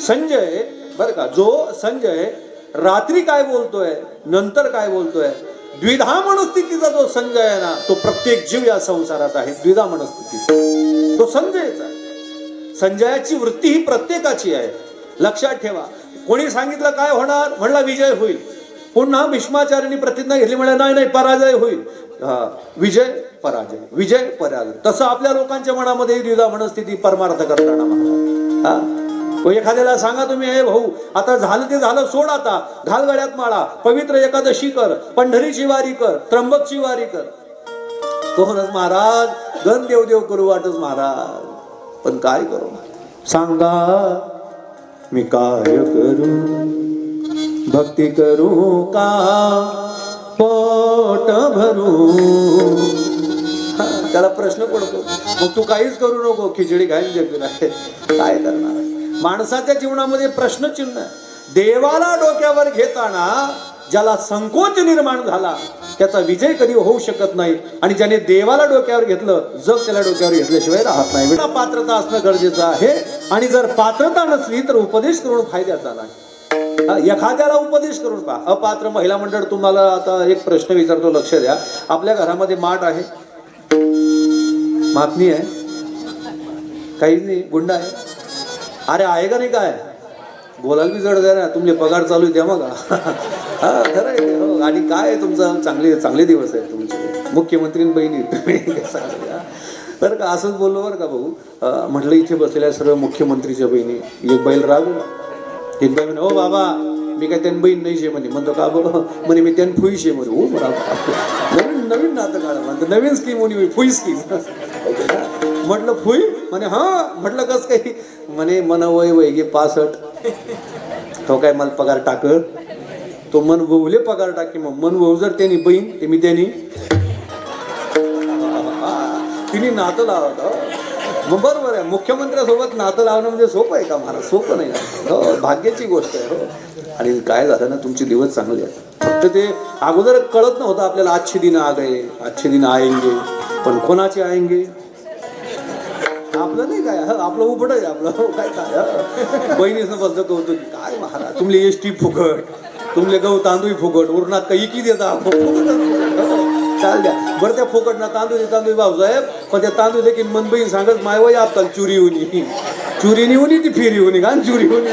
संजय बरं का, जो संजय रात्री काय बोलतोय नंतर काय बोलतोय, द्विधा मनस्थितीचा जो संजय आहे ना, तो प्रत्येक जीव या संसारात आहे द्विधा मनस्थितीचा, तो संजयचा आहे. संजयाची वृत्ती ही प्रत्येकाची आहे, लक्षात ठेवा. कोणी सांगितलं काय होणार, म्हणला विजय होईल. पुन्हा भीष्माचार्यांनी प्रतिज्ञा घेतली, म्हणलं नाही नाही पराजय होईल. विजय पराजय विजय पराजय. तसं आपल्या लोकांच्या मनामध्ये द्विधा मनस्थिती परमार्थ करताना म्हणा. एखाद्याला सांगा तुम्ही, हे भाऊ आता झालं ते झालं, सोड आता, घाल गळ्यात माळा, पवित्र एकादशी कर, पंढरीची वारी कर, त्र्यंबकची वारी कर. कोणच महाराज, गण देव देव करू वाटच महाराज, पण काय करू सांगा, मी काय करू, भक्ती करू का पोट भरू. त्याला प्रश्न पडतो, मग तू काहीच करू नको, खिचडी खायला जगला काय करणार. माणसाच्या जीवनामध्ये प्रश्नचिन्ह. देवाला डोक्यावर घेताना ज्याला संकोच निर्माण झाला त्याचा विजय कधी होऊ शकत नाही, आणि ज्याने देवाला डोक्यावर घेतलं जग त्याला डोक्यावर घेतल्याशिवाय राहत नाही. पात्रता असणं गरजेचं आहे, आणि जर पात्रता नसली तर उपदेश करून फायद्याचा नाही. एखाद्याला उपदेश करून पहा. अपात्र महिला मंडळ, तुम्हाला आता एक प्रश्न विचारतो, लक्ष द्या. आपल्या घरामध्ये माठ आहे, मापणी आहे, काहीच नाही, गुंडा आहे. अरे आहे का नाही, काय बोलायला बी जड द्या ना, तुमचे पगार चालू आहे तेव्हा का. हा खरं आहे हो. आणि काय तुमचं चांगले चांगले दिवस आहेत तुमचे, मुख्यमंत्री बहिणी बरं का. असंच बोललो बरं का भाऊ. म्हटलं इथे बसलेल्या सर्व मुख्यमंत्रीच्या बहिणी. एक बैल रागवला, एक बाई म्हणे, हो बाबा मी काय त्यांनी बहीण नाही शे म्हणे. म्हणतो का बरं, म्हणे मी त्यांनी फुई शे म्हणे. हो बरा, नवीन नवीन नातं काढा म्हणतो, नवीन स्कीम होणी फुई स्कीम. म्हटलं फुई म्हणे, हा. म्हटलं कस काही, म्हणे मन वय वय गे 65. तो काय मला पगार टाक, तो मन भाऊले पगार टाके. मग मन भाऊ जर त्यांनी बहीण ते मी त्यांनी तिने नातं लावत. मग बरोबर आहे, मुख्यमंत्र्यासोबत नातं लावणं म्हणजे सोपं आहे का महाराज, सोपं नाही. हो, भाग्याची गोष्ट आहे. हो, आणि काय झालं ना, तुमचे दिवस चांगले आहेत. फक्त ते अगोदर कळत नव्हतं आपल्याला, आजचे दिन आ गए, आजचे दिन आएंगे. पण कोणाचे आएंगे आपलं नाही काय, आपलं उघड आहे आपलं. काय काय बहिणीचं बसलं कौतुक, काय महाराज तुमले एसटी फुकट, तुमले गहू तांदूळ फुकट, उरणात काही की देता चाल द्या. बरं त्या फुकट ना तांदूळ भाऊसाहेब, पण त्या तांदूळ देखील मन बहीण सांगत माय वय आपताल चुरी होणी, चुरीनी होणी ती फिरी होणी का चुरी होणी.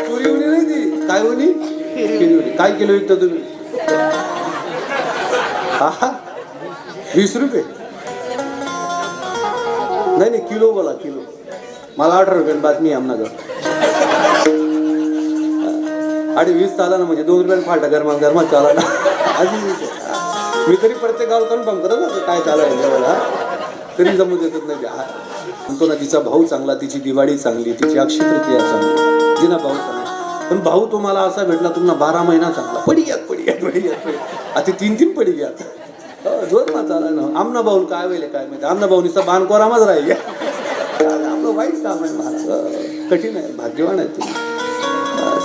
चुरी होणी नाही ती, काय होणी फिरी होणी. काय किलो विकता तुम्ही? 20 रुपये नाही नाही, किलो बोला, किलो. मला 18 रुपये बातमी आमनागर. 20 चाला ना, म्हणजे 2 रुपयाने फाटा गरमा गरमा चाला ना. मी तरी प्रत्येक गाव कन्फर्म करत काय चालू आहे जेवायला, तरी जमू देतच नाही. म्हणतो ना, तिचा भाऊ चांगला, तिची दिवाळी चांगली, तिची अक्षय तृतीया चांगली, जिना भाऊ चांगला. पण भाऊ तुम्हाला असा भेटला, तुम्हाला 12 महिना चांगला, पडी घ्या पडी घ्या पडी घ्या. आता 3 पडी घ्या, जोर ना चाला ना. आमना भाऊ काय वेळे काय माहिती, आमना भाऊ नुसता बाणकोरामाच राहील. आपलं वाईट काम आहे महाराज, कठीण आहे. भाग्यवान आहे तुम्ही.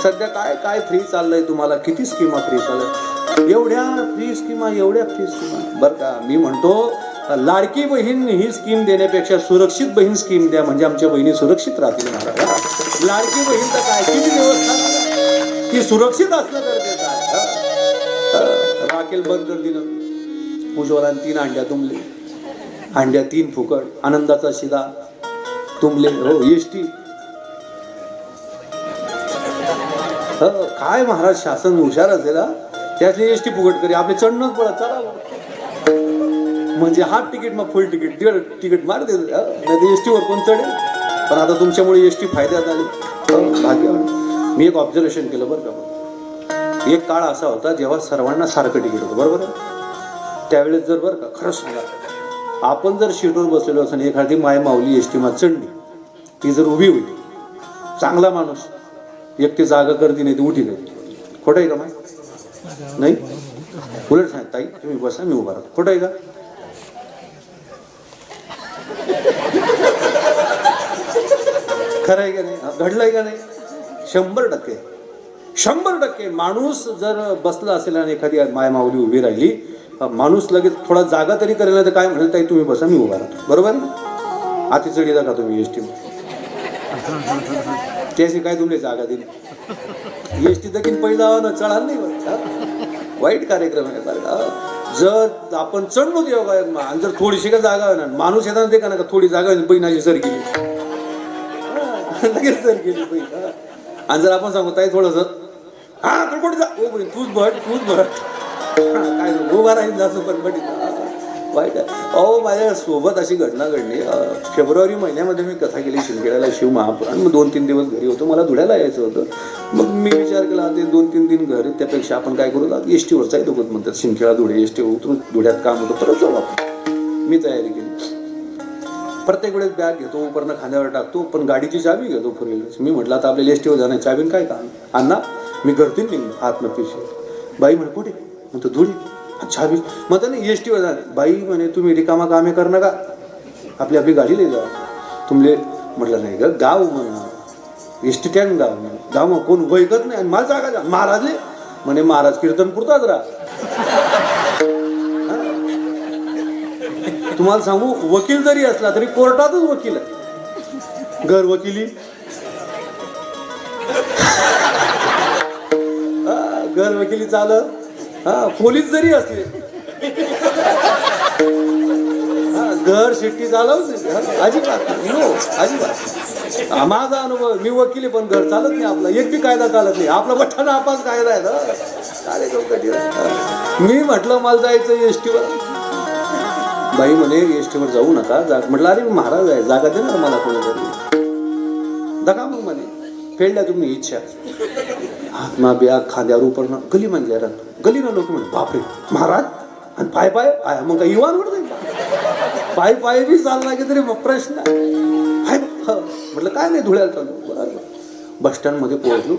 सध्या काय काय फ्री चाललंय तुम्हाला, किती स्कीमा फ्री चाललंय, एवढ्या फ्री स्कीमा, एवढ्या फ्री स्कीमा. बरं का, मी म्हणतो लाडकी बहीण ही स्कीम देण्यापेक्षा सुरक्षित बहीण स्कीम द्या, म्हणजे आमच्या बहिणी सुरक्षित राहतील महाराज. लाडकी बहीणचं काय किती व्यवस्था, ती सुरक्षित असणं गरजेचं आहे. राखेल बंद कर दिलं, उज्ज्वला 3 अंड्या तुंबले, अंड्या 3 फुकट, आनंदाचा शिदा तुंबले. हो, एसटी काय महाराज शासन हुशार असेल, त्यातली एसटी फुकट करी, आपले चढणंच पडत चला, म्हणजे हाफ तिकीट मग फुल तिकीट, तिकीट मार दे, नाही एसटीवर कोण चढेल. पण आता तुमच्यामुळे एसटी फायद्यात आली, भाग्यवान. मी एक ऑब्झर्वेशन केलं बरं का. एक काळ असा होता जेव्हा सर्वांना सारखं तिकीट होतं, बरोबर आहे. त्यावेळेस जर बरं का, खरंच सांगा, आपण जर सीटवर बसलेलो असं एखादी माय माऊली एसटी मा चढली, ती जर उभी होती, चांगला माणूस, एक ती जागा करते नाही ती उठी नाही. खोटं आहे का माय? नाही, उलट सांग ताई तुम्ही बसा, मी उभा राहतो. खोटं आहे का? खरं आहे का नाही? घडलंय का नाही? 100% माणूस जर बसला असेल आणि एखादी माय माऊली उभी राहिली, माणूस लगेच थोडा जागा तरी करेल ना, तर काय म्हणेल ताई तुम्ही बसा, मी उभा राहतो, बरोबर ना? आती चढी का तुम्ही एस टी त्याशी काय तुमले जागा दिली? एस टी देखील पहिला ना चढाल नाही बरं. वाईट कार्यक्रम आहे बरं. जर आपण चढलो देऊ काय आणि जर थोडीशी का जागा ना, माणूस येताना ते का ना थोडी जागा बहिणाची सर केली, लगेच सर केली बहीण. आणि जर आपण सांगू ताई थोडंसं हा तू कुठे जा, ओ बहीण तूच भट काय उभा राहील असं पण वाईट आहे. अहो माझ्या सोबत अशी घटना घडली. फेब्रुवारी महिन्यामध्ये मी कथा केली शिंदखेड्याला, शिव महापुराण. मग 2-3 दिवस घरी होतो, मला धुळ्याला यायचं होतं. मग मी विचार केला ते 2-3 दिन घरी, त्यापेक्षा आपण काय करू, एस टीवरच आहे दोघं म्हणतात, शिंदखेडा धुळे एस टी उतरून धुळ्यात काम होतं, परत जाऊ आपण. मी तयारी केली. प्रत्येक वेळेस बॅग घेतो, उपरनं खांद्यावर टाकतो, पण गाडीची चावी घेतो फुलेल. मी म्हटलं आता आपल्याला एस टीवर जाणार, चावीन काय काम अण्णा, मी घरतील निघलो हातनं पिशवी. बाई म्हणे कुठे, म्हणतो धुळे. चावी मग नाही एस टीवर जाणार. बाई म्हणे तुम्ही रिकामा कामे कर ना का, आपली आपली गाडी लई जा तुमले. म्हटलं नाही ग, गाव म्हणा एस टी स्टँड गाव म्हणा, गाव मग कोण वैकत नाही. आणि मला जागा जा महाराजले म्हणे, महाराज कीर्तन पुरताच राहा. तुम्हाला सांगू, वकील जरी असला तरी कोर्टातच वकील आहे, घर वकिली. घर वकिली चालत. पोलीस जरी असले, घर शिट्टी चालवच अजिबात नो, अजिबात. माझा अनुभव, मी वकील आहे पण घर चालत नाही आपला, एक बी कायदा चालत नाही आपला. बठ्ठा नापास कायदा आहे ना. मी म्हटलं मला जायचं एस टीवर. बाई म्हणे एस टीवर जाऊ नका. म्हटलं अरे महाराज आहे, जागा दे ना मला कोणीतरी. दगा मग म्हणे फेडल्या तुम्ही इच्छा. हातमा बॅग खांद्यावर उपरणं गली म्हणजे गली ना लोक म्हणे बापरे महाराज, आणि पाय पाय मग काय इवान जाईल पाय पाय बी चालला की तरी मग प्रश्न आहे. म्हटलं काय नाही धुळ्याला चालू. बरोबर बस स्टँडमध्ये पोहोचलो.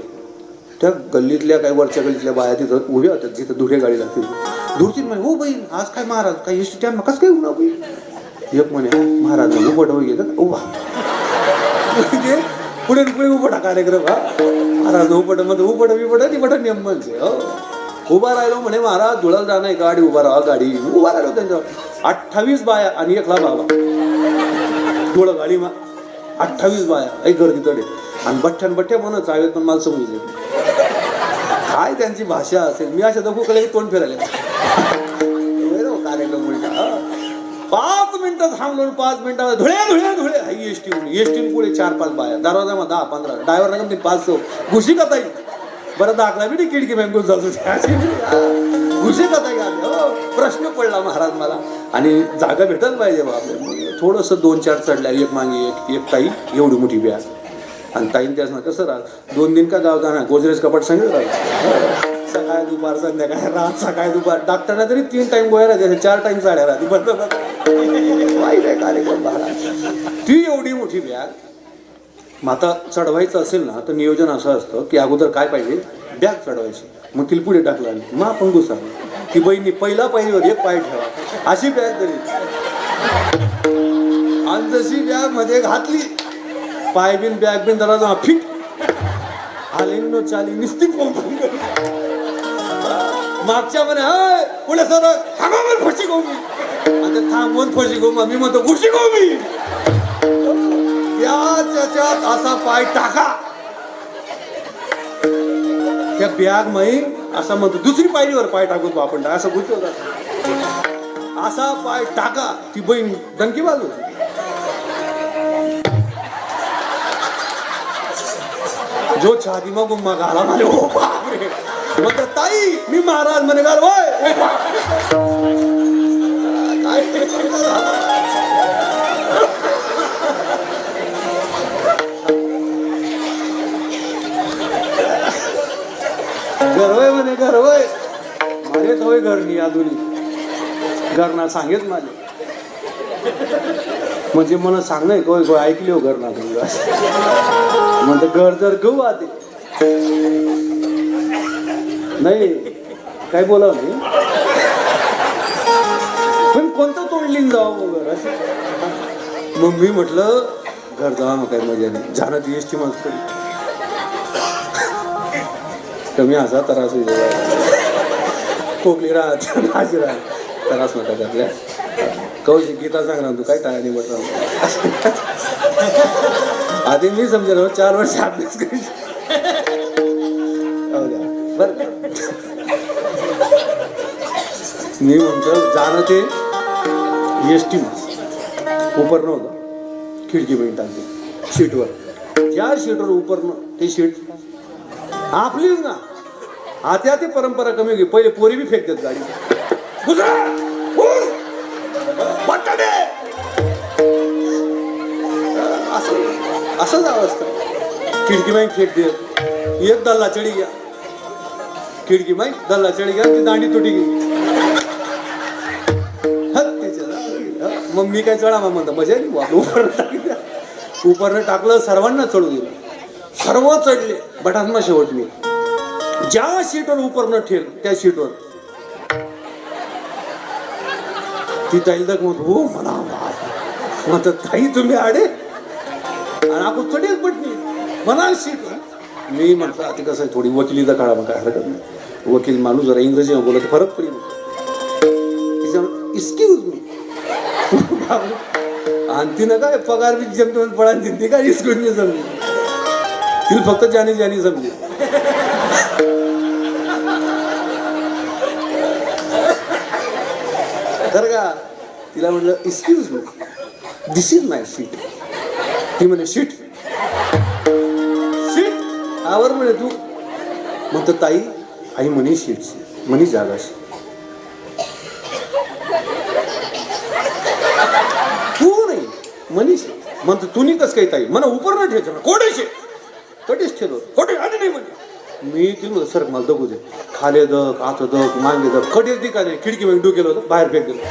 त्या गल्लीतल्या काही वरच्या गल्लीतल्या बाया तिथं उभ्या होत्या, जिथं धुळे गाडी लागतील. दूरची म्हणे हो बहीण आज काय महाराज काय एस टी स्टँड कसं काय उन्हा बहीण. एक म्हणे महाराज उभट होई गेलं उभा. पुढे पुढे उभटा कार्यक्रम. हा महाराज उपट मध्ये उपट बिपट तिपट नियम म्हणजे उभा राहिलो. म्हणे महाराज धुळाला जाणार गाडी उभा राहा. गाडी उभा राहिलो त्यांच्यावर. 28 बाया आणि 1 बाबा धुळ गाडी मा 28 बाया एक गर्दी तडे आणि बठ्ठ्या म्हणत चावेत. पण मला समजले काय त्यांची भाषा असेल. मी अशा दखूकडे तोंड फिरायला कार्यक्रम उलटा. 5 मिनिटं थांबलो. 5 मिनिटात धुळे धुळे धुळे हाई एस टी पुढे 4-5 बाया. दरवाजा 10-15 ड्रायव्हर ना 500 घुशी का ताई. बरं दाखला बी खिडकी बँकून जातो घुशी का ताई. प्रश्न पडला महाराज मला. आणि जागा भेटायला पाहिजे बाबा. थोडंसं 2-4 चढल्या, एक मागे एक ताई एवढी मोठी बॅग. आणि ताईन त्याच ना कसं राहत 2 दिन का गाव जाणार. गोदरेज कपाट सांगितलं राहत. सकाळ दुपार संध्याकाळ रात सकाळ दुपार. डॉक्टरना तरी 3 टाइम गोळ्या राहते, 4 टाइम साड्या राहते. वाईट आहे कार्यक्रम महाराज. ती एवढी मोठी बॅग. मग आता चढवायचं असेल ना तर नियोजन असं असतं की अगोदर काय पाहिजे, बॅग चढवायची. मग तिला पुढे टाकलं मग आपण घुसावं. ती बहिणी पहिला पायरीवर 1 पाय ठेवा अशी बॅग तरी. आणि जशी बॅग मध्ये घातली पाय बिन बॅग बिन जरा फिट आली नो चाली निस्ती मागच्या म्हणे पुढे सर थांबा फशी गोमी. आता थांबवून फशी गोमा. मी म्हणतो घुशी गोमी. त्याच्यात असा पाय टाका त्या बॅग माई. असा म्हणतो दुसरी पायरीवर पाय टाकतो आपण असं गुंतवत. असा पाय टाका. ती बहीण डंकी बाजू. जो छाती मग गुम्मा घाला म्हणे हो बापरे. मग ताई मी महाराज म्हणे घाल वय घरवय म्हणे घरवय माझे थोय घरनी आधुनिक घरना सांगेत माझे. म्हणजे मला सांग नाही कोय कोय ऐकली हो घरना तुला. म्हणते घर जर घेऊ आते नाही काय बोलाव नाही. पण कोणतं तोंडलीन जावं वगैरे असं. मग मी म्हटलं घर जावा मग काय मजा नाही. जाणं ती एस टी माणूस कधी कमी असा त्रास होईल. कोकली राहत नाची राहत त्रास नका त्यातल्या कौशिक गीता सांग ना तू काय टाळ्याने म्हटलं आधी मी समजेल 4 वर्ष अभ्यास करी बर मी म्हणतो जाणं ते एस टी उपरणं होतं खिडकी बिन टाकते शीटवर ज्या शीटवर उपरणं ते शीट आपलीच ना आता ते परंपरा कमी होती पहिले पोरी बी फेकतात गाडी असंच अवस्था खिडकी माई फेक दे एक दल्ला चढी गया खिडकी माई दल्ला चढी गया ती दांडी तुटी गेली मग मी काय चढा म्हणतो मजा उपरनं टाकलं सर्वांना चढू दिलं सर्व चढले बटासमा शेवट मी ज्या सीटवर उपरनं ठेल त्या सीटवर ती ताई दग म्हणतो हो म्हणा म्हणतो ताई तुम्ही आडे आणि आपण चढेल पटली म्हणा सीट मी म्हटलं आता कसं आहे थोडी वकिलीचा काळा मग काय हरकत नाही वकील माणूस जरा इंग्रजी बोलत फरक पडेल तिच्यावर एक्सक्यूज मी आणि तिनं काय पगार बी जमतो पळा ती काय एक्सक्यूज मी समजली तिला फक्त जानी जानी समजली तर का तिला म्हटलं excuse me this is my seat ती म्हणे सीट सीट आवर म्हणे तू म्हणतो ताई आई म्हणे सीटची म्हणे जागाशी तू नाही मनीष म्हणतो तू नाही कस काही ताई म्हणा उपर नाही ठेवायचं ना कोडेशे कधीच ठेवलं कोठे आधी नाही म्हणजे मी तिला म्हणतो सर मला दगू दे खाले दक आत दक मांगे दक कधीच दी का नाही खिडकी मध्ये डोकेलं होतं बाहेर फेक दिलं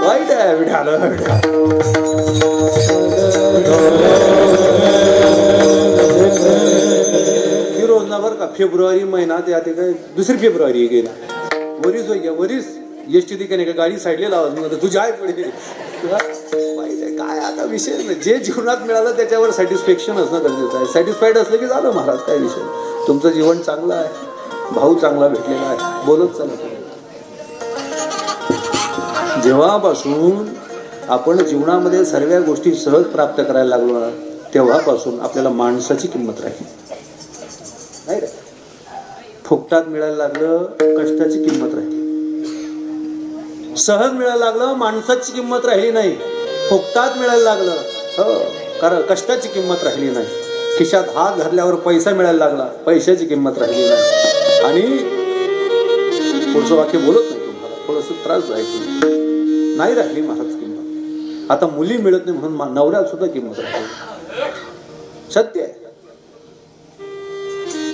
वाईट आहे विठालं फिरोज ना बरं का फेब्रुवारी महिना ते आता काय 2 फेब्रुवारी गेला वरीस होई गया वरीस एसटी ठिकाणी का गाडी साईडला लावा तुझ्या आहे पुढे वाईट आहे काय आता विषय नाही जे जीवनात मिळालं त्याच्यावर सॅटिस्फॅक्शन असणं गरजेचं आहे सॅटिस्फाईड असलं की झालं महाराज काय विषय तुमचं जीवन चांगलं आहे भाऊ चांगला भेटलेला आहे बोलत चला जेव्हापासून आपण जीवनामध्ये सर्व गोष्टी सहज प्राप्त करायला लागलो ना तेव्हापासून आपल्याला माणसाची किंमत राहील नाही रे फुकटात मिळायला लागलं कष्टाची किंमत राहिली सहज मिळायला लागलं माणसाची किंमत राहिली नाही फुकटात मिळायला लागलं हो कारण कष्टाची किंमत राहिली नाही खिशात हात घातल्यावर पैसा मिळायला लागला पैशाची किंमत राहिली नाही आणि पुढचं वाक्य बोलत नाही तुम्हाला थोडंसं त्रास जायचं नाही राहिली महाराज किंमत आता मुली मिळत नाही म्हणून नवऱ्याला सुद्धा किंमत राहिली सत्य आहे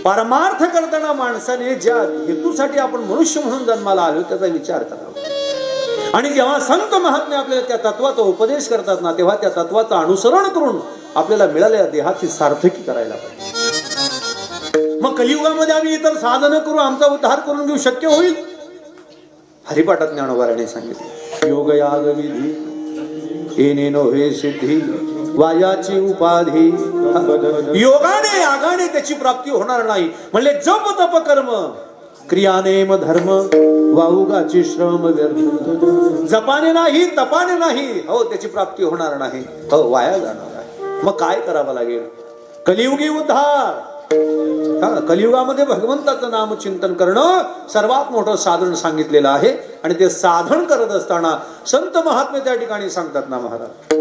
परमार्थ करताना माणसाने ज्या हेतूसाठी आपण मनुष्य म्हणून जन्माला आलो त्याचा विचार करावा आणि जेव्हा संत महात्मे आपल्याला त्या तत्वाचा उपदेश करतात ना तेव्हा त्या तत्वाचं अनुसरण करून आपल्याला मिळालेल्या देहाची सार्थकी करायला पाहिजे मग कलियुगामध्ये आम्ही इतर साधनं करू आमचा उद्धार करून घेऊ शक्य होईल हरिपाठात ज्ञानोबाराने सांगितले योग याग विधी येणेनो हे सिद्धी वायाची उपाधी योगाने यागाने त्याची प्राप्ती होणार नाही म्हणजे जप तप कर्म क्रियानेम धर्म वाहुगाची श्रम व्यर्थ जपाने नाही तपाने नाही हो त्याची प्राप्ती होणार नाही हो वाया जाणार आहे मग काय करावं लागेल कलियुगी उद्धार कलियुगामध्ये भगवंताचं नाम चिंतन करणं सर्वात मोठं साधन सांगितलेलं आहे आणि ते साधन करत असताना संत महात्मे त्या ठिकाणी सांगतात ना महाराज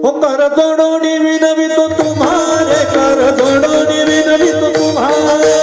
हो कर जोडोनी विनवितो तुम्हारे कर जोडोनी विनवितो तुम्हारे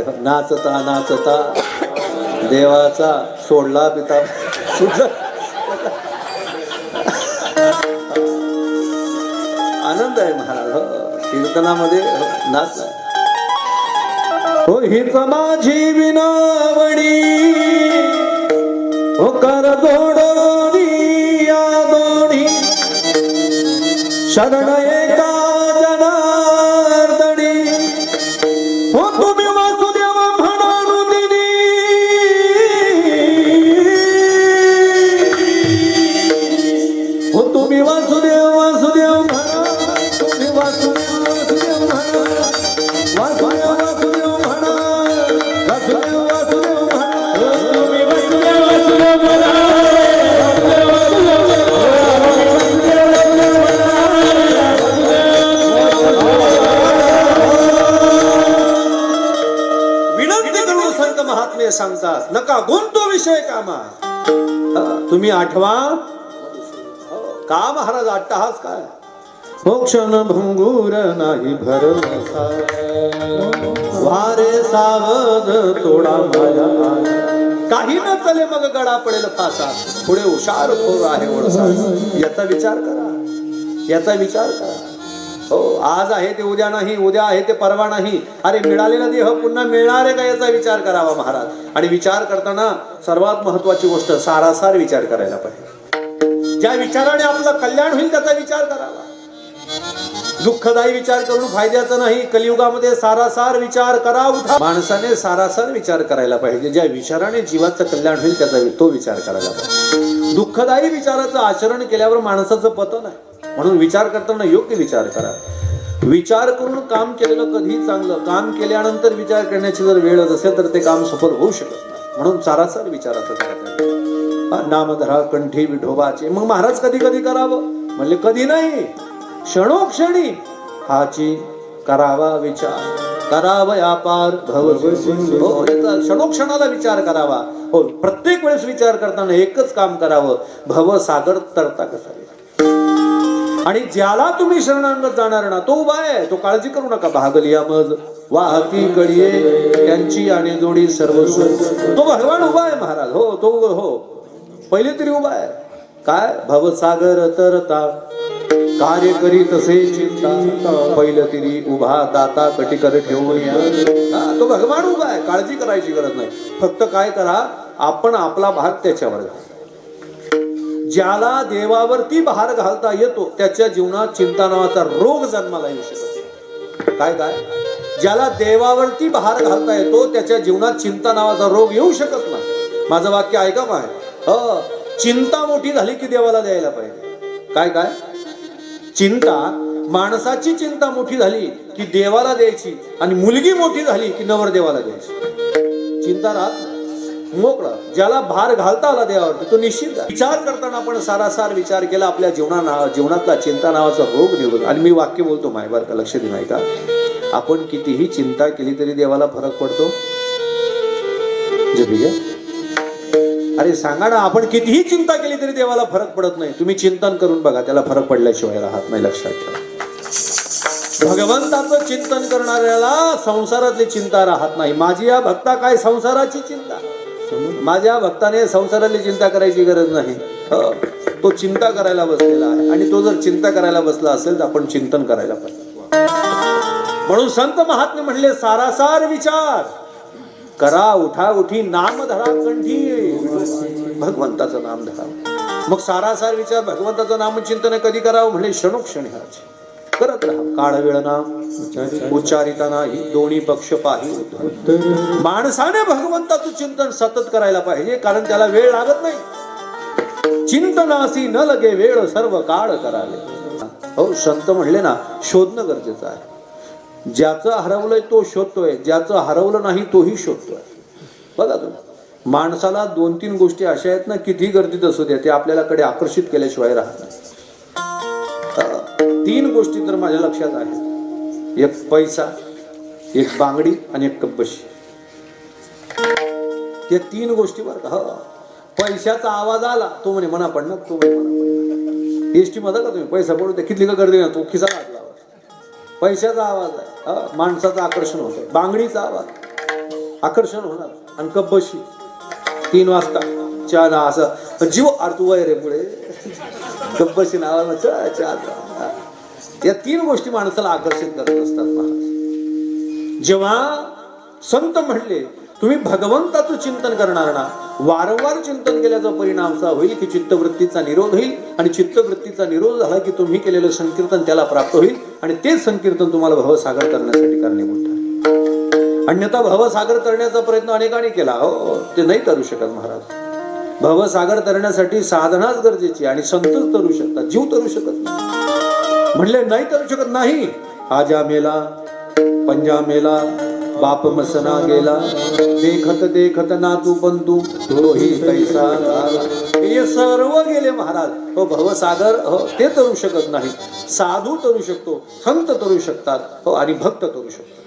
नाचता नाचता देवाचा सोडला पिता सुटला. आनंद आहे महाराज. कीर्तनामध्ये नाच. हो हीच माझी विनावणी हो कर जोडोनी या दोन्ही शरण एका जनार्दनी. हो तुम्ही वासुदेव म्हणून दिली हो तुम्ही वासुदेव वासुदेव म्हणा तुम्ही वासुदेव वासुदेव म्हणा वासुदेव वासुदेव म्हणा वासुदेव वासुदेव म्हणा तुम्ही वासुदेव वासुदेव म्हणा महात्मे सांगतात नका गुंतो विषय कामा. तुम्ही आठवा का महाराज अट्टहास काय. हो क्षण भंगूर नाही भरवसा वारे सावध तोडा माया. काही न चले मग गडा पडेल फासा पुढे हुशार खोर आहे ओळसा. याचा विचार करा याचा विचार करा. हो आज आहे ते उद्या नाही उद्या आहे ते परवा नाही. अरे मिळालेला देह पुन्हा मिळणार आहे का याचा विचार करावा महाराज. आणि विचार करताना सर्वात महत्वाची गोष्ट सारासार विचार करायला पाहिजे. ज्या विचाराने आपलं कल्याण होईल त्याचा विचार करावा. दुःखदायी विचार करून फायद्याचा नाही. कलियुगामध्ये सारासार विचार करा उठा. माणसाने सारासार विचार करायला पाहिजे. ज्या विचाराने जीवाचं कल्याण होईल त्याचा तो विचार करायला पाहिजे. दुःखदायी विचाराचं आचरण केल्यावर माणसाचं पतन आहे. म्हणून विचार करताना योग्य विचार करा. विचार करून काम केलेलं कधी चांगलं. काम केल्यानंतर विचार करण्याची जर वेळ असेल तर ते काम सफल होऊ शकत नाही. म्हणून सारासार विचाराचं करायचं. नामधरा कंठी विठोबाचे. मग महाराज कधी कधी करावं म्हणले कधी नाही क्षणोक्षणी हाची करावा विचार. करावा व्यापार भव. हो क्षणोक्षणाला विचार करावा. हो प्रत्येक वेळेस विचार करताना एकच काम करावं भव सागर तरता कसा. आणि ज्याला तुम्ही शरणांगत जाणार ना तो उभा आहे. तो काळजी करू नका. भागलिया मज वाहती कळीये त्यांची आणि जोडी सर्व. तो भगवान उभा आहे महाराज. हो तो हो पहिले तरी उभा आहे. काय भवसागर तरता कार्य करी तसे चिंता. पहिलं तरी उभा दाता कटिकर ठेवून या. तो भगवान उभा आहे. काळजी करायची गरज नाही. फक्त काय करा आपण आपला भाग त्याच्यावर घाला. ज्याला देवावरती भार घालता येतो त्याच्या जीवनात चिंता नावाचा रोग जन्माला येऊ शकतो. काय काय ज्याला देवावरती भार घालता येतो त्याच्या जीवनात चिंता नावाचा रोग येऊ शकत नाही. माझं वाक्य ऐका काय. चिंता मोठी झाली की देवाला द्यायला पाहिजे. काय काय चिंता माणसाची चिंता मोठी झाली की देवाला द्यायची. आणि मुलगी मोठी झाली की नवरदेवाला द्यायची. चिंता राहत मोकळा. ज्याला भार घालता आला देवावरती तो निश्चित. विचार करताना आपण सारासार विचार केला आपल्या जीवनातला चिंता नावाचा रोग निघून. आणि मी वाक्य बोलतो मायबार का लक्ष देऊ नाही का. आपण कितीही चिंता केली तरी देवाला फरक पडतो. अरे सांगा ना आपण कितीही चिंता केली तरी देवाला फरक पडत नाही. तुम्ही चिंतन करून बघा त्याला फरक पडल्याशिवाय राहत नाही. लक्षात ठेवा. भगवंताचं चिंतन करणाऱ्याला संसारातली चिंता राहत नाही. माझी या भक्ता काय संसाराची चिंता. माझ्या भक्ताने संसारातली चिंता करायची गरज नाही. तो चिंता करायला बसलेला आहे. आणि तो जर चिंता करायला बसला असेल तर आपण चिंतन करायला पाहिजे. म्हणून संत महात्मे म्हणले सारासार विचार करा. उठा उठी नाम धरा कंठी. भगवंताचं नाम धरा. मग सारासार विचार भगवंताचं नामचिंतन कधी करावं म्हणले क्षणोक्षणी करत राहा. काळ वेळ नाम उच्चारिता नाही दोन्ही पक्ष पाही. माणसाने भगवंताचं चिंतन सतत करायला पाहिजे कारण त्याला वेळ लागत नाही. चिंतनासी न लगे वेळ सर्व काळ करावे. हो संत म्हणले ना शोधणं गरजेचं आहे. ज्याचं हरवलंय तो शोधतोय. ज्याचं हरवलं नाही तोही शोधतोय. बघा तुम्ही माणसाला 2-3 गोष्टी अशा आहेत ना किती गर्दीत असू द्या ते आपल्याकडे आकर्षित केल्याशिवाय राहत नाही. 3 गोष्टी तर माझ्या लक्षात आहेत. एक पैसा, एक बांगडी आणि एक कब्बशी. या 3 गोष्टी बरं का. पैशाचा आवाज आला तो म्हणे मना पडणार. तो म्हणे मना पडणार. एसटी मध्ये का तुम्ही पैसा पडू द्या किती का गर्दी ना तो खिसा घातला. पैशाचा आवाज आहे. माणसाचं आकर्षण होतं. बांगडीचा आवाज आकर्षण होणार. आणि कब्बशी 3 वाजता चहा असं जीव आरतू आहे रे पुढे गब्बशी नावाला चहा. या 3 गोष्टी माणसाला आकर्षित करत असतात महाराज. जेव्हा संत म्हणले तुम्ही भगवंताचं चिंतन करणार ना, वारंवार चिंतन केल्याचा परिणाम असा होईल की चित्तवृत्तीचा निरोध होईल. आणि चित्तवृत्तीचा निरोध झाला की तुम्ही केलेलं संकीर्तन त्याला प्राप्त होईल. आणि तेच संकीर्तन तुम्हाला भवसागर करण्यासाठी कारणीभूत आहे. अन्यथा भवसागर करण्याचा प्रयत्न अनेकांनी केला, हो ते नाही करू शकत महाराज. भवसागर करण्यासाठी साधनाच गरजेची आणि संतच तरू शकतात, जीव तरू शकत नाही. म्हणले नाही तरू शकत नाही. आजा मेला पंजा मेला बाप मसना गेला, देखत देखत नातू पंतू तोही कैसा झाला. हे सर्व गेले महाराज. हो भवसागर हो ते तरू शकत नाही. साधू तरू शकतो, संत तरू शकतात, हो आणि भक्त तरू शकतो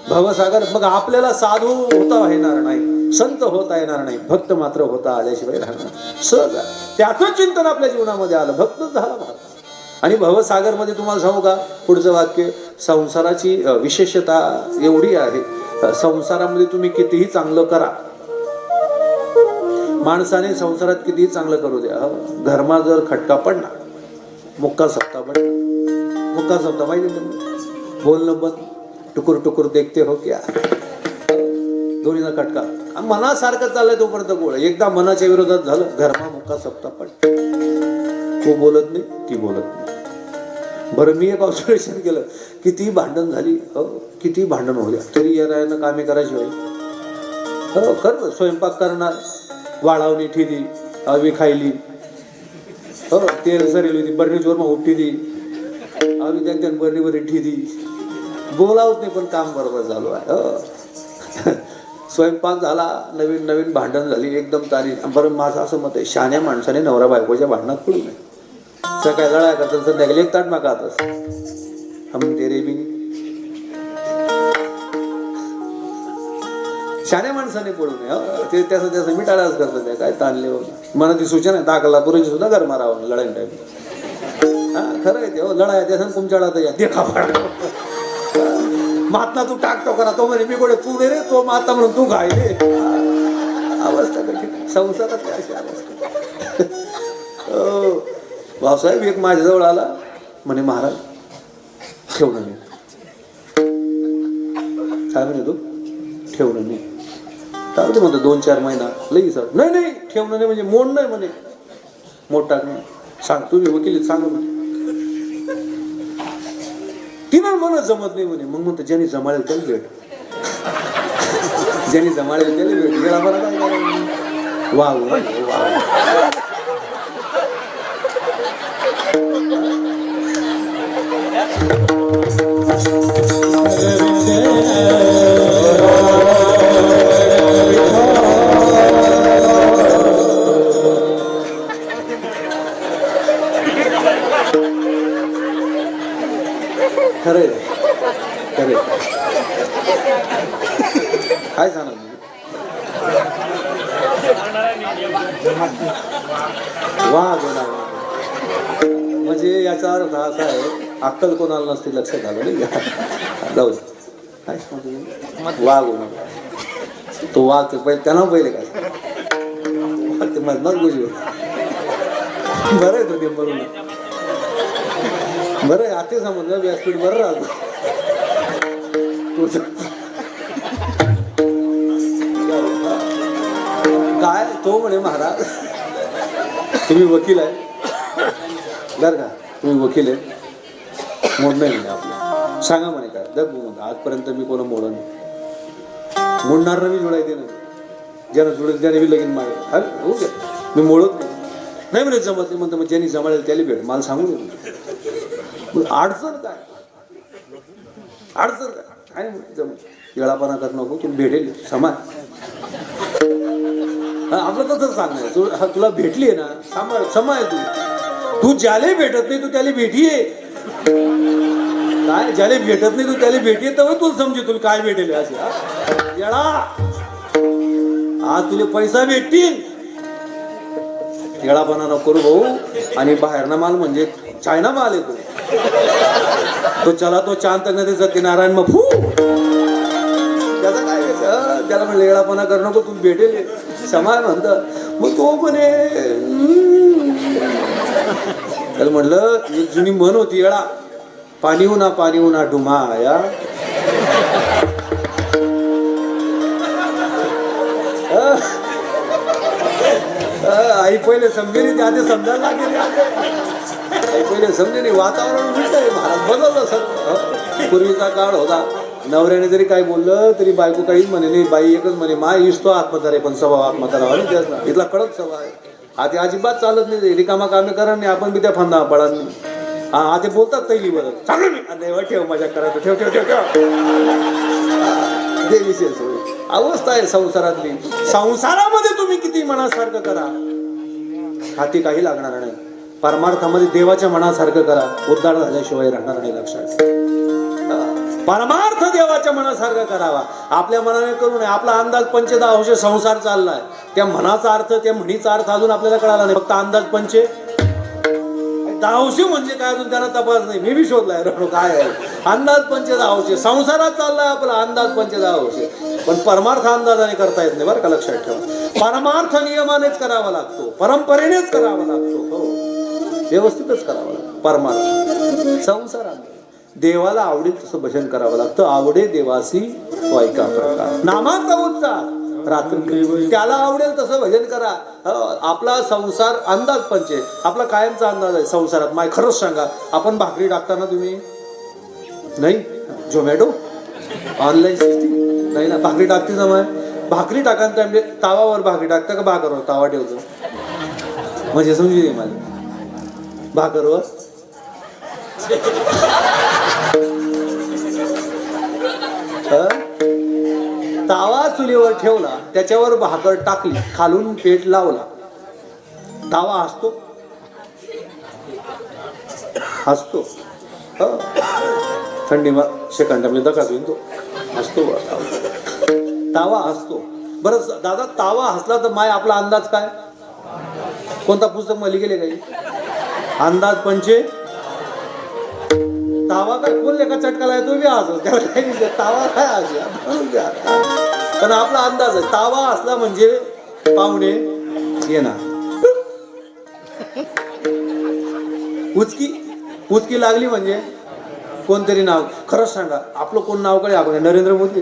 भवसागर. मग आपल्याला साधू होता येणार नाही, संत होता येणार नाही, भक्त मात्र होता आल्याशिवाय राहणार. सहज त्याचं चिंतन आपल्या जीवनामध्ये आलं, भक्तच झाला महाराज. आणि भवसागर मध्ये तुम्हाला सांगू का, पुढचं वाक्य, संसाराची विशेषता एवढी आहे, संसारामध्ये तुम्ही कितीही चांगलं करा, माणसाने संसारात कितीही चांगलं करू द्या, घरमा जर खटका पडला, मुक्का सप्ता पडला, मुक्का सप्ता माहिती, बोलणं बंद, टुकुर टुकुर देखते हो क्या, दोन्हीचा खटका मनासारखं चाललंय तोपर्यंत गोळ. एकदा मनाच्या विरोधात झालं, घरमा मुक्का सप्ता पडला, तो बोलत नाही, ती बोलत नाही. बरं मी एक ऑब्झर्वेशन केलं, किती भांडण झाली, किती भांडण होऊ द्या तरी या कामे करायची होईल. हो खरं, स्वयंपाक करणार, वाळावणी ठेली, अवी खायली, हो तेल सरेल होती, बरणीचोर मग उठली, अवी त्या बरणीवर ठेली, बोलावत नाही पण काम बरोबर झालो आहे. हो स्वयंपाक झाला, नवीन नवीन भांडण झाली, एकदम तारीफ. बरं माझं असं मत आहे, शहाण्या माणसाने नवरा बायकोच्या भांडणात पडू नये. सकाळी लढाया करतात, संध्याकाळी एक ताट मागात हम तेरे बी. शहाण्या माणसाने पडू नये, ते त्याचं मी टाळाच करतो. त्या काय ताणले मला ती सूचना आहे, दाखला पुरेची सुद्धा घर मारावं लढाई टाईम. हा खरं आहे ते, हो लढाया त्या तुमच्या या देखा महात्मा तू टाकतो करा, तो म्हणे मी गोडे तू दे रे, तो महात्मा म्हणून तू घायले. अवस्था कठी संसारात अशी अवस्था. भाऊसाहेब एक माझ्याजवळ आला, म्हणे महाराज ठेवणं नाही. काय म्हणे तू ठेवणं नाही, काय म्हणतो 2-4 महिना लई सर. नाही नाही ठेवणं नाही म्हणजे मोड नाही म्हणे, मोड टाकणं. सांग तुम्ही वकील सांग म्हणे. तिनं मला जमत नाही म्हणे. मग म्हणतो ज्यांनी जमाळेल त्याला भेट, ज्यांनी जमाळेल त्याला भेट. गेला बरं काय वा वा. खरे खरे काय सांगणार वा गोडा. म्हणजे याचा अर्थ असा आहे, अक्कल कोणाला नसते लक्षात आलं नाही. जाऊ दे काय सांगतो वाघ होणार तो वाघ पहिले त्यांना पहिले काय ते मधनाच गोष्टी बरं आहे तो ते बरोबर बरं आहे. आता समजलं व्यासपीठ बरं राहतो. काय तो म्हणे महाराज तुम्ही वकील आहे बरं का, तुम्ही वकील आहे, मोड नाही म्हणे आपलं. सांगा म्हणे काय दग म्हणून आजपर्यंत मी कोणा मोड नाही, मोडणार मी जोडायचे नाही, ज्यानं जोडत त्याने मी लगीन मारेल. अरे हो मी मोडत नाही म्हणे, जमत नाही म्हणतो. मग ज्यांनी जमाळेल त्याला भेट, मला सांगू दे. अडचण काय, अडचण काय नाही जमत, येळापणा कर नको, तुम्ही भेटेल समाज. आपलं तसंच सांगणार, तुला भेटली आहे ना सांभाळ, समा आहे तू ज्याला भेटत नाही तू त्याला भेटीये. काय ज्याला भेटत नाही तू त्याला भेटीये, तर तुला समजे तुला काय भेटेल असे. येळा आज तुला पैसा भेटतील, येळापणा नको करू भाऊ. आणि बाहेरना माल म्हणजे चायना माल येतो तो चला तो चांद तक नदी सत्यनारायण मग फू त्याचा काय त्याला म्हणलं येळापणा करू नको, तू भेटेल समाय म्हणत. मग तो म्हणे त्याला म्हणलं एक जुनी म्हण होती, येळा पाणी उना डुमा या. आई पहिले समजे नाही, आधी समजायला लागेल. आई पहिले समजे नाही, वातावरण उलट आहे महाराज, बदललं सर. पूर्वीचा काळ होता, नवऱ्याने जरी काय बोललं तरी बायको काहीच म्हणे नाही, बाई एकच म्हणे मा इसतो आत्मतारे पण स्वभाव आत्मतारा व्हावा. इथला कडक स्वभाव आहे. आधी अजिबात चालत नाही, रिकामा कामे करा नाही, आपण बी त्या फंदा पडा नाही. हा आधी बोलतात तैली बरं चालू नाही, ठेव मजा करायचं, ठेव ठेव ठेव ठेव. ते विशेष अवस्था आहे संसारातली. संसारामध्ये तुम्ही किती मनासारखं करा, हाती काही लागणार नाही. परमार्थामध्ये देवाच्या मनासारखं करा, उद्धार झाल्याशिवाय राहणार नाही. लक्षात, परमार्थ देवाच्या मनासारखं करावा. आपल्या मनाने करू नये. आपला अंदाज पंचे 10 अंश संसार चाललाय, त्या मनाचा अर्थ, त्या म्हणीचा अर्थ अजून आपल्याला कळाला नाही. फक्त अंदाज पंचे 10 अंश म्हणजे काय अजून त्यांना तपास नाही. मी बी शोधलाय रणू काय आहे. अंदाज पंचे 10 अंश संसारात चाललाय आपला, अंदाज पंचे 10 अंश. पण परमार्थ अंदाजाने करता येत नाही बरं का, लक्षात ठेवा. परमार्थ नियमानेच करावा लागतो, परंपरेनेच करावा लागतो. हो, व्यवस्थितच करावा लागतो. परमार्थ संसारात देवाला आवडेल तसं भजन करावं लागतं. आवडे देवासी वायका प्रकार, नामाचा उच्चार रात्री त्याला आवडेल तसं भजन करा. आपला संसार अंदाज पंचे, आपला कायमचा अंदाज आहे संसारात. माय खरंच सांगा, आपण भाकरी टाकताना तुम्ही नाही झोमॅटो ऑनलाईन सिस्टीम नाही ना, भाकरी टाकते जमाय. भाकरी टाकायला त्यामुळे तावावर भाकरी टाकता का भाकरवर तावा ठेवतो, म्हणजे समजू दे मला. भाकरवर तावा चुलीवर ठेवला, त्याच्यावर भाकर टाकली, खालून पेट लावला, तावा हसतो हसतो. थंडी सेकंडामध्ये दका होईल तो हसतो, तावा हसतो. बरं दादा, तावा हसला तर माय आपला अंदाज काय? कोणता पुस्तक मला गेले काही अंदाज पंचे तावा काय बोलले का चटकाला येतो बी आज त्याला काही नाही. तावा काय आज पण आपला अंदाज आहे. तावा असला म्हणजे पाहुणे येणार. उचकी लागली म्हणजे कोणतरी नाव. खरंच सांगा, आपलं कोण नाव काढे? आपण नरेंद्र मोदी.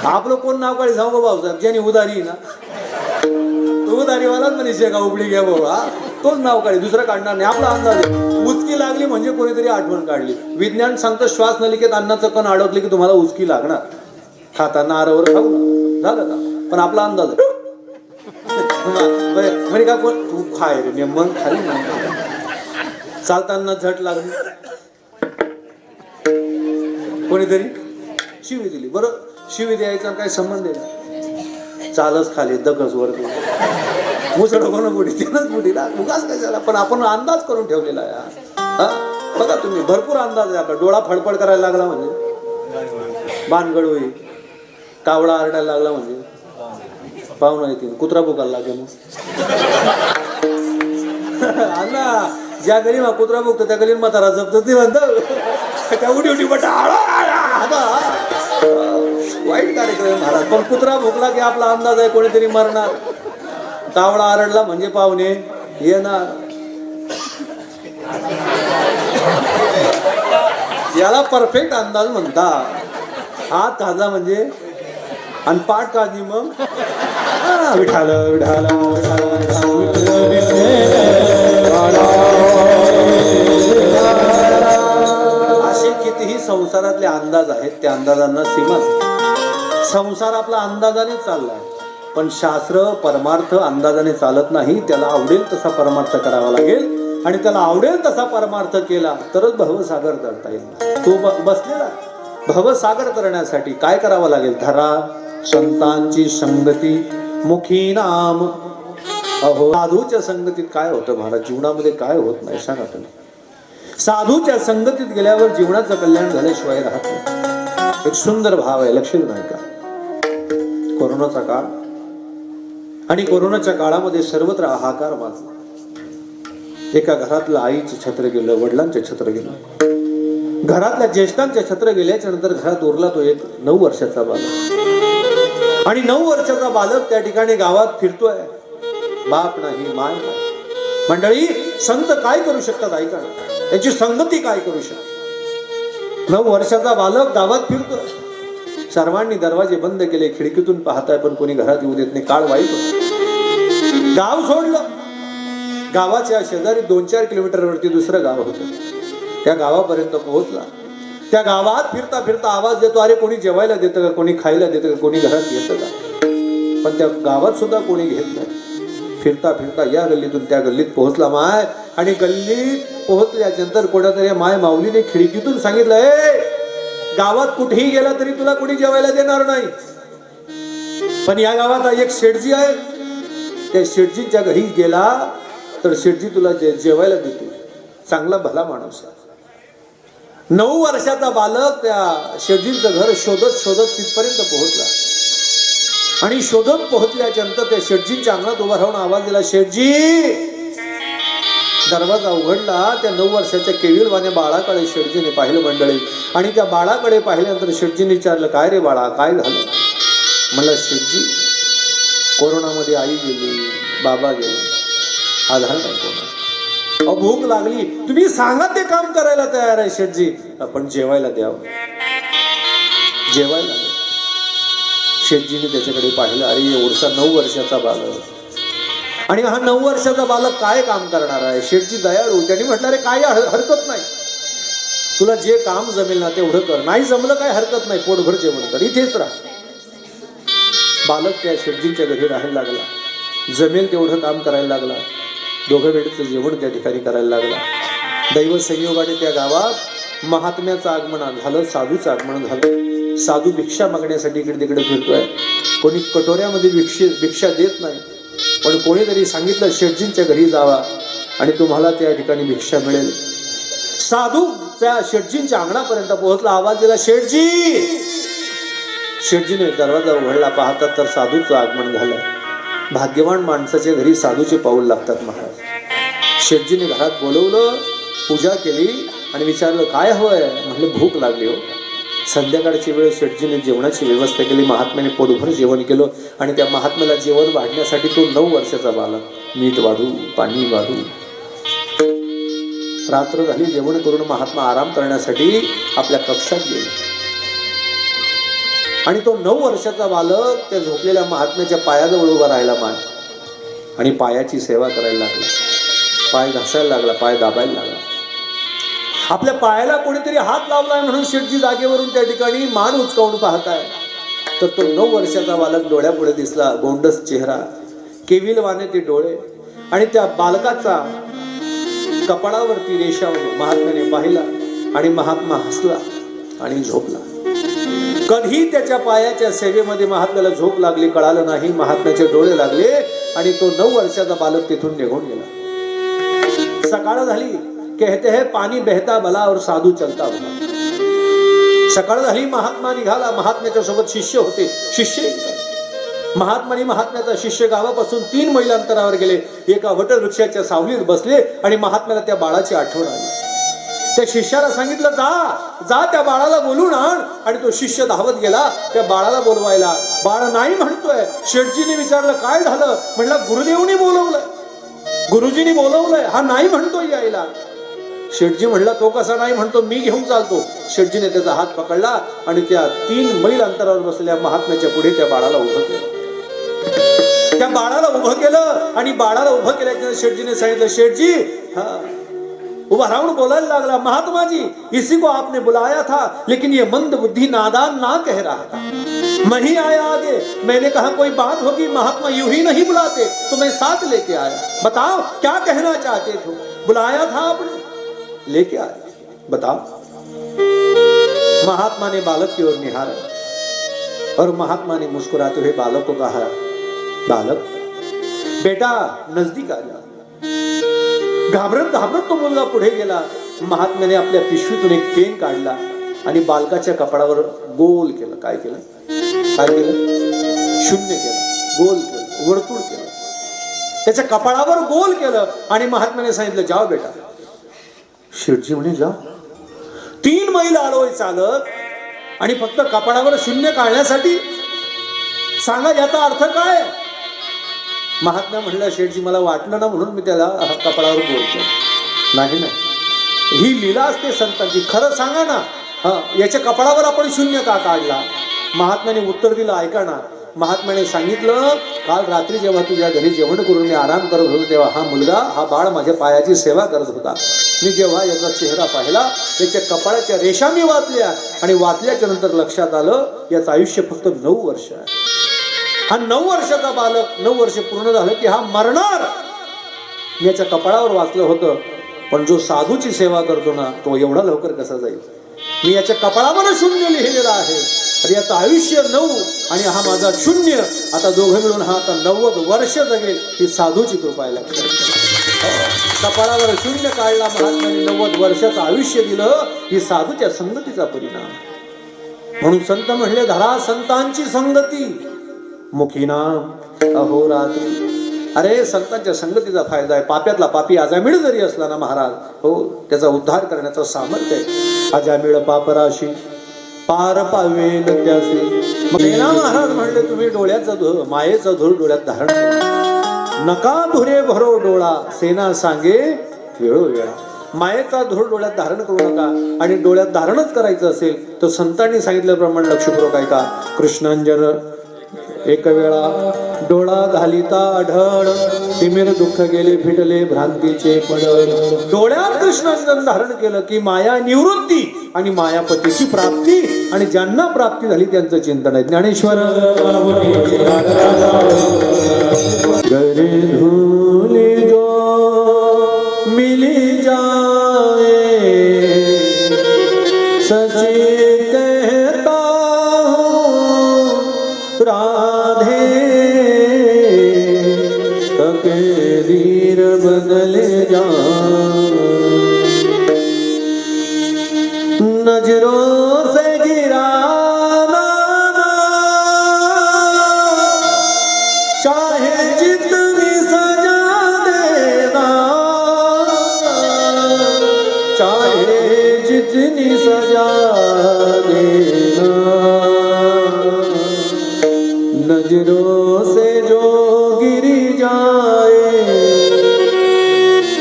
आपलं कोण नाव काढे सांगू भाऊसाहेब? ज्याने उदारी ना, तो उदारीवालाच म्हणे शेगा उबडी घ्या बाबा, तोच नाव काढे, दुसरं काढणार नाही. आपला अंदाज आहे. उचकी लागली म्हणजे कोणीतरी आठवण काढली. विज्ञान सांगतं श्वास नलिकेत अन्नाचं कण अडकले की तुम्हाला उचकी लागणार. खाताना आरावर खाऊ ना, झालं का? पण आपला अंदाज आहे. म्हणे का कोण तू खाय रे मग खाली ना. चालताना झट लागली, कोणीतरी शिवी दिली. बरं, शिवी द्यायचा काय संबंध आहे? चालच खाली दकच वर मुसड कोण बुडी तिनच बुडीला उगाच कशाला. पण आपण अंदाज करून ठेवलेला आहे. हा बघा तुम्ही, भरपूर अंदाज आहे आपला. डोळा फडफड करायला लागला म्हणजे बाणगड होईल, कावळा आरडायला लागला म्हणजे पाहुणा येतील, कुत्रा भुकायला लागेल. अण्णा ज्या गली कुत्रा भुकतो त्या गलीन म्हातारा जपतो ते म्हणत त्या उडी उडी बटा वाईट कार्यक्रम महाराज. पण कुत्रा भुकला की आपला अंदाज आहे कोणीतरी मरणार. कावळा आरडला म्हणजे पाहुणे येणार. याला परफेक्ट अंदाज म्हणतात. हात काढला म्हणजे आणि पाठ काढली मग विठाल विठाल असे कितीही संसारातले अंदाज आहेत, त्या अंदाजांना सीमा. संसार आपला अंदाजाने चाललाय, पण शास्त्र परमार्थ अंदाजाने चालत नाही. त्याला आवडेल तसा परमार्थ करावा लागेल, आणि त्याला आवडेल तसा परमार्थ केला तरच भवसागर करता येईल. तो बसलेला भवसागर करण्यासाठी काय करावं लागेल? धरा संतांची संगती मुखी नाम. अहो, साधूच्या संगतीत काय होतं महाराज? जीवनामध्ये काय होत नाही सांगा तुम्ही. साधूच्या संगतीत गेल्यावर जीवनाचं कल्याण झाल्याशिवाय राहत नाही. एक सुंदर भाव आहे, लक्ष नाही का? कोरोनाचा काळ, आणि कोरोनाच्या काळामध्ये सर्वत्र हाहाकार माजला. एका घरातलं आईचं छत्र गेलं, वडिलांचं छत्र गेलं, घरातल्या ज्येष्ठांच्या छत्र गेल्याच्या नंतर घरात उरला तो एक 9 वर्षाचा बालक. आणि 9 वर्षाचा बालक त्या ठिकाणी गावात फिरतोय. बाप नाही, माय नाही. मंडळी, संत काय करू शकतात ऐका ना, त्यांची संगती काय करू शकते. 9 वर्षाचा बालक गावात फिरतोय. सर्वांनी दरवाजे बंद केले, खिडकीतून पाहताय पण कोणी घरात येऊ देत नाही. काळ वाईट होतं. गाव सोडलं. गावाच्या शेजारी 2-4 किलोमीटरवरती दुसरं गाव होतं. त्या गावापर्यंत पोहोचला. त्या गावात फिरता फिरता आवाज देतो, अरे कोणी जेवायला देतं का, कोणी खायला देतं का, कोणी घरात घेतं का. पण त्या गावात सुद्धा कोणी घेत नाही. फिरता फिरता या गल्लीतून त्या गल्लीत पोहोचला माय. आणि गल्लीत पोहोचल्यानंतर कोणातरी माय माऊलीने खिडकीतून सांगितलं, ए गावात कुठेही गेला तरी तुला कोणी जेवायला देणार नाही, पण या गावात एक शेठजी आहे, त्या शेठजीच्या घरी गेला तर शेठजी तुला जेवायला देतो. चांगला भला माणूस आहे. 9 वर्षाचा बालक त्या शेठजींचं घर शोधत शोधत तिथपर्यंत पोहोचला. आणि शोधत पोहोचल्याच्या नंतर त्या शेठजींच्या अंगणात उभा राहून आवाज दिला, शेठजी. दरवाजा उघडला. त्या 9 वर्षाच्या केविलवाने बाळाकडे शेठजीने पाहिलं मंडळी. आणि त्या बाळाकडे पाहिल्यानंतर शेठजीने विचारलं, काय रे बाळा, काय झालं. म्हणलं, शेठजी कोरोनामध्ये आई गेली, बाबा गेले, आधार नाही कोणाचा. भूक लागली, तुम्ही सांगा ते काम करायला तयार आहे शेठजी, आपण जेवायला द्यावं, जेवायला द्या. शेठजीने त्याच्याकडे पाहिलं. अरे एवढसा 9 वर्षाचा बालक, आणि हा 9 वर्षाचा बालक काय काम करणार आहे. शेठजी दयाळू, त्यांनी म्हटलं, अरे काय हरकत नाही, तुला जे काम जमेल ना तेवढं कर, नाही जमलं काय हरकत नाही, पोटभर जेवण कर, इथेच राहा. बालक त्या शेठजींच्या घरी राहायला लागला. जमेल तेवढं काम करायला लागला. 2 वेळचं जेवण त्या ठिकाणी करायला लागला. दैव संयोगाने त्या गावात महात्म्याचं आगमन झालं, साधूचं आगमन झालं. साधू भिक्षा मागण्यासाठी इकडे तिकडे फिरतोय. कोणी कटोऱ्यामध्ये भिक्षा देत नाही, पण कोणीतरी सांगितलं शेठजींच्या घरी जावा आणि तुम्हाला त्या ठिकाणी भिक्षा मिळेल. साधू त्या शेठजींच्या अंगणापर्यंत पोहोचला. आवाज दिला, शेठजी. शेठजीने दरवाजा उघडला. पाहतात तर साधूचं आगमन झालंय. भाग्यवान माणसाच्या घरी साधूचे पाऊल लागतात महाराज. शेठजीने घरात बोलवलं, पूजा केली आणि विचारलं, काय हवंय. म्हटलं, भूक लागली हो. संध्याकाळची वेळ. शेठजीने जेवणाची व्यवस्था केली. महात्म्याने पोटभर जेवण केलं. आणि त्या महात्म्याला जेवण वाढण्यासाठी तो 9 वर्षाचा बालक मीठ वाढू, पाणी वाढू. रात्र झाली. जेवण करून महात्मा आराम करण्यासाठी आपल्या कक्षात गेले. आणि तो 9 वर्षाचा बालक त्या झोपलेल्या महात्म्याच्या पायाजवळ उभा राहिला माय. आणि पायाची सेवा करायला लागला. पाय घासायला लागला, पाय दाबायला लागला. आपल्या पायाला कोणीतरी हात लावलाय म्हणून शेठजी जागेवरून त्या ठिकाणी मान उचकावून पाहताय. तर तो 9 वर्षाचा बालक डोळ्यापुढे दिसला. गोंडस चेहरा, केविलवाने ते डोळे. आणि त्या बालकाचा कपाळावरती रेषा महात्म्याने पाहिला. आणि महात्मा हसला आणि झोपला. कधी त्याच्या पायाच्या सेवेमध्ये महात्म्याला झोप लागली कळालं नाही. महात्म्याचे डोळे लागले आणि तो 9 वर्षाचा बालक तिथून निघून गेला. सकाळ झाली. कहते हैं पाणी बहता भला और साधू चलता भला. सकाळ झाली. महात्मा निघाला. महात्म्याच्या सोबत शिष्य होते. शिष्य महात्माने महात्म्याचा शिष्य गावापासून 3 मैल अंतरावर गेले. एका वटवृक्षाच्या सावलीत बसले आणि महात्म्याला त्या बाळाची आठवण आली. त्या शिष्याला सांगितलं, जा त्या बाळाला बोलून आण. आणि तो शिष्य धावत गेला त्या बाळाला बोलवायला. बाळ नाही म्हणतोय. शेठजीने विचारलं, काय झालं. म्हणलं, गुरुदेवनी बोलवलंय, गुरुजींनी बोलवलंय, हा नाही म्हणतोय यायला. शेठजी म्हणला, तो कसा नाही म्हणतो, मी घेऊन चालतो. शेठजीने त्याचा हात पकडला आणि त्या 3 मैल अंतरावर बसलेल्या महात्म्याच्या पुढे त्या बाळाला उभं केलं. त्या बाळाला उभं केलं आणि बाळाला उभं केल्याच्या शेठजीने सांगितलं, शेठजी. उभा राहून बोलायला लागला, महात्मा जी, इसी को आपने बुलाया था, लेकिन ये मंद बुद्धि नादान ना कह रहा था, मैं ही आया आगे. मैंने कहा कोई बात होगी, महात्मा यूं ही नहीं बुलाते, तो मैं साथ लेके आया. बताओ क्या कहना चाहते थे. बुलाया था आपने, लेके आया, बताओ. महात्मा ने बालक की ओर निहारा और महात्मा ने मुस्कुराते हुए बालक को कहा, बालक बेटा नजदीक आ जा. घाबरत घाबरत तो मुलगा पुढे गेला. महात्म्याने आपल्या पिशवीतून एक पेन काढला आणि बालकाच्या कपाळावर गोल केलं. काय केलं, काय केलं, शून्य केलं, गोल केलं, वर्तुळ केलं, त्याच्या कपाळावर गोल केलं आणि महात्म्याने सांगितलं, जाओ बेटा. शेठजी म्हणे, जा. 3 मैल आलोय चालत आणि फक्त कपाळावर शून्य काढण्यासाठी. सांगा याचा अर्थ काय? महात्मा म्हणलं, शेठजी मला वाटलं ना म्हणून मी त्याला कपाळावर बोलतो. नाही ना, ही लीला असते संतांची. खरं सांगा ना, याच्या कपाळावर आपण शून्य का काढला? महात्म्याने उत्तर दिलं, ऐका ना. महात्म्याने सांगितलं, काल रात्री जेव्हा तुझ्या घरी जेवण करून मी आराम करत होतो तेव्हा हा मुलगा, हा बाळ माझ्या पायाची सेवा करत होता. मी जेव्हा याचा चेहरा पाहिला, त्याच्या कपाळाच्या रेषा मी वाचल्या आणि वाचल्याच्या नंतर लक्षात आलं याचं आयुष्य फक्त 9 वर्ष आहे. हा 9 वर्षाचा बालक, 9 वर्ष पूर्ण झालं की हा मरणार. मी याच्या कपाळावर वाचलं होतं, पण जो साधूची सेवा करतो ना तो एवढा लवकर कसा जाईल? मी याच्या कपाळावर शून्य लिहिलेलं आहे. तर याचं आयुष्य 9 आणि हा माझा 0. आता दोघं मिळून हा आता 90 वर्ष जगेल. ही साधूची कृपा आहे. कपाळावर 0 काढला महात्म्याने, 90 वर्षाचं आयुष्य दिलं. ही साधूच्या संगतीचा परिणाम. म्हणून संत म्हणले, धरा संतांची संगती, मुखी नाम अहोरात्री. अरे संतांच्या संगतीचा फायदा आहे. पाप्यातला पापी अजामिळ जरी असला ना महाराज, हो, त्याचा उद्धार करण्याचं सामर्थ्य आहे. अजामिळ पापराशी पार पावेल त्याचे. मग महाराज म्हणले, तुम्ही डोळ्याचा मायेचा धूर डोळ्यात धारण करा, नका धुरे भरो डोळा, सेना सांगे वेळोवेळा. मायेचा धूर डोळ्यात धारण करू नका. आणि डोळ्यात धारणच करायचं असेल तर संतांनी सांगितल्याप्रमाणे लक्षपूर्वक ऐका. कृष्णांजन एक वेळा डोळा घालिता आढळ, तिमिर दुःख गेले फिटले भ्रांतीचे पडळ. डोळ्यात कृष्णांजन धारण केलं की माया निवृत्ती आणि मायापतीची प्राप्ती. आणि ज्यांना प्राप्ती झाली त्यांचं चिंतन आहे. ज्ञानेश्वर गरे धूली जो मिली जाए, सची कहता हूँ राधे, तकदीर बदले जा. नजरों से गिराना चाहे जितनी सजा देना, चाहे जितनी सजा देना. नजरों से जो गिरी जाए,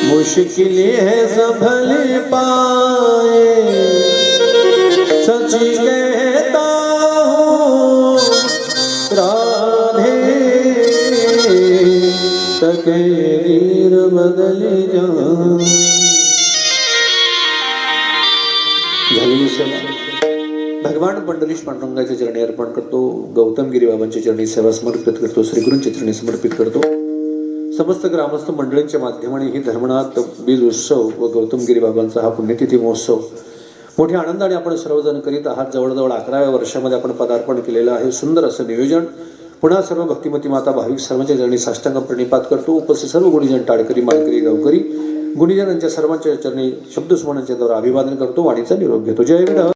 मुश्किल है संभल पाए. सची कहता हूँ राधे, तकदीर बदल जा. झालेली सेवा भगवान पंढरीश पांडुरंगाच्या चरणी अर्पण करतो. गौतमगिरी बाबांच्या चरणी सेवा समर्पित करतो. श्रीगुरूंच्या चरणी समर्पित करतो. समस्त ग्रामस्थ मंडळींच्या माध्यमाने ही धर्मनाथ बीज उत्सव व गौतमगिरी बाबांचा हा पुण्यतिथी महोत्सव मोठ्या आनंदाने आपण सर्वजण करीत आहात. जवळजवळ 11व्या वर्षामध्ये आपण पदार्पण केलेलं आहे. सुंदर असं नियोजन. पुन्हा सर्व भक्तिमती माता भाविक सर्वांच्या चरणी साष्टांग प्रणिपात करतो. उपस्थित सर्व गुणीजन, टाळकरी, माळकरी, गावकरी, गुणीजनांच्या सर्वांच्या चरणी शब्दस्मरणांच्या द्वारा अभिवादन करतो. वाणीचा निरोप घेतो. जय विठ्ठल.